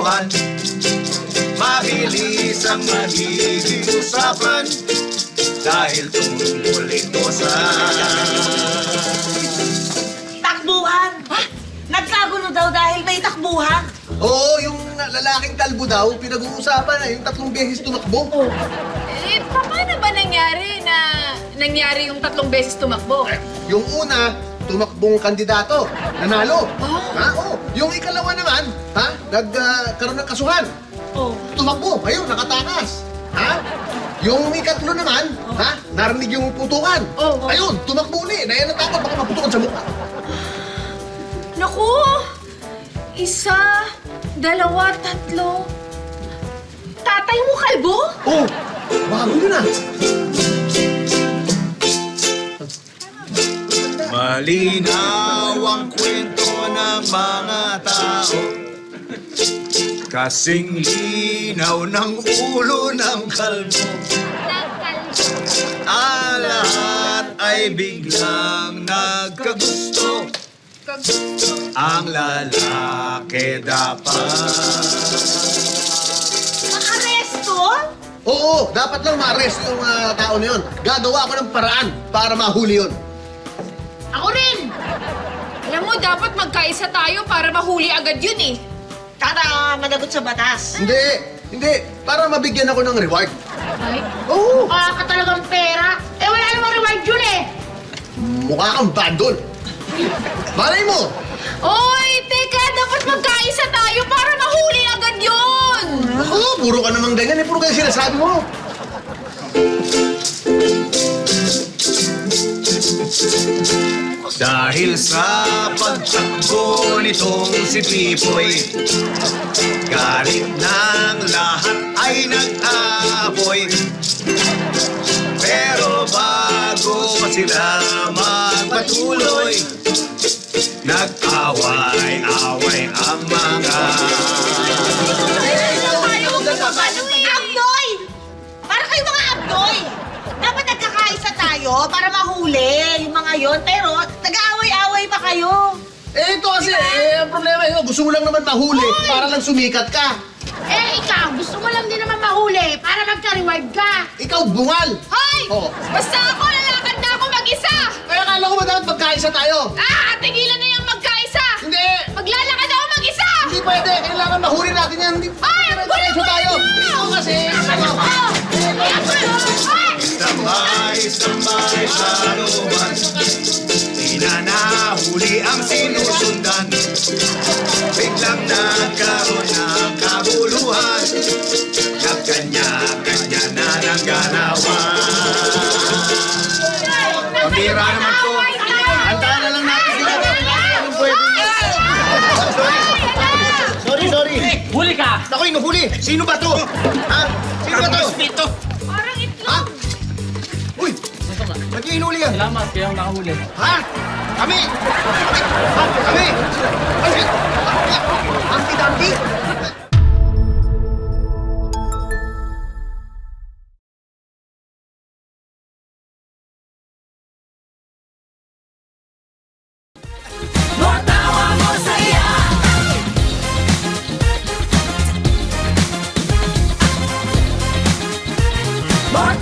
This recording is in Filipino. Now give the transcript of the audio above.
kwentuhan, mabilis ang magiging usapan, dahil tungkol ito sa Takbuhan! Ha? Nagkagulo daw dahil may takbuhan. Oo, yung lalaking kalbo daw, pinag-uusapan na yung 3 beses tumakbo. Eh, paano ba nangyari yung 3 beses tumakbo? Yung una, tumakbong kandidato, nanalo. Oh. Ha? Oo. Yung ikalawa naman, ha? Nagkaroon ng kasuhan. Oh. Tumakbo, ayun, nakatakas. Ha? Yung ikatlo naman, ha? Narinig yung putukan. Oh. Ayun, tumakbo ulit. Dahil natakot, baka maputukan sa mukha. Naku! 1, 2, 3. Tatay mo kalbo? Oh, bago yun ah. malinaw ang kwento ng mga tao, kasing linaw ng ulo ng kalbo. Ang lahat ay biglang nagkagusto, ang lalaki dapat. Maaresto? Oo, dapat lang ma-arrest yung tao na yun. Gagawa ako ng paraan para mahuli yun. Ako rin! Alam mo, dapat magkaisa tayo para mahuli agad yun eh. Para managot sa batas. Hindi. Para mabigyan ako ng reward. Ay? Oo. Mukha ka talagang pera. Eh, wala namang reward yun eh. Mukha kang bandol. Malay mo! Oy, teka, dapat magkaisa tayo para mahuli agad yun! Ako, puro ka namang ganyan eh. Puro kayo sinasabi mo. Dahil sa pagtakbo nitong si Pipoy, galit ng lahat ay nag-aapoy. Pero bago sila magpatuloy, nag-away-away ang mga Abdoy! Para kayo mga abdoy! Dapat nagkakaisa tayo para mahuli yung mga yon, pero nag-aaway-aaway pa kayo. Eh, ito kasi, ang problema yun, gusto mo lang naman mahuli para lang sumikat ka. Eh, ikaw, gusto mo lang din naman mahuli para magka-reward ka. Ikaw, bungal! Hoy! Oo. Basta ako, lalakad na ako mag-isa! Kaya akala ko ba dapat magkaisa tayo? Ah, tigilan na yung magkaisa! Hindi! Maglalakad ako mag-isa! Hindi pwede! Kailangan mahuli natin yan! Hindi Ay, ang gulo mo tayo! naman! Ikaw kasi! Tambay-tambay sa looban, di na nahuli ang sinusundan. Biglang nagkaroon ng kabuluhan, nagkanya-kanya na ng ganawan. Pambira naman to. Antahan na lang natin sila. Anong pwede? Sorry! Huli ka! Ako, inuhuli! Sino ba to? Ha? Sino ba to? Pito! Parang Ha? itlog! Uy! Ba't yung inuli yan? Salamat, kaya ako nakahuli. Ha? Kami! Ha? Kami! Ampi-dampi? More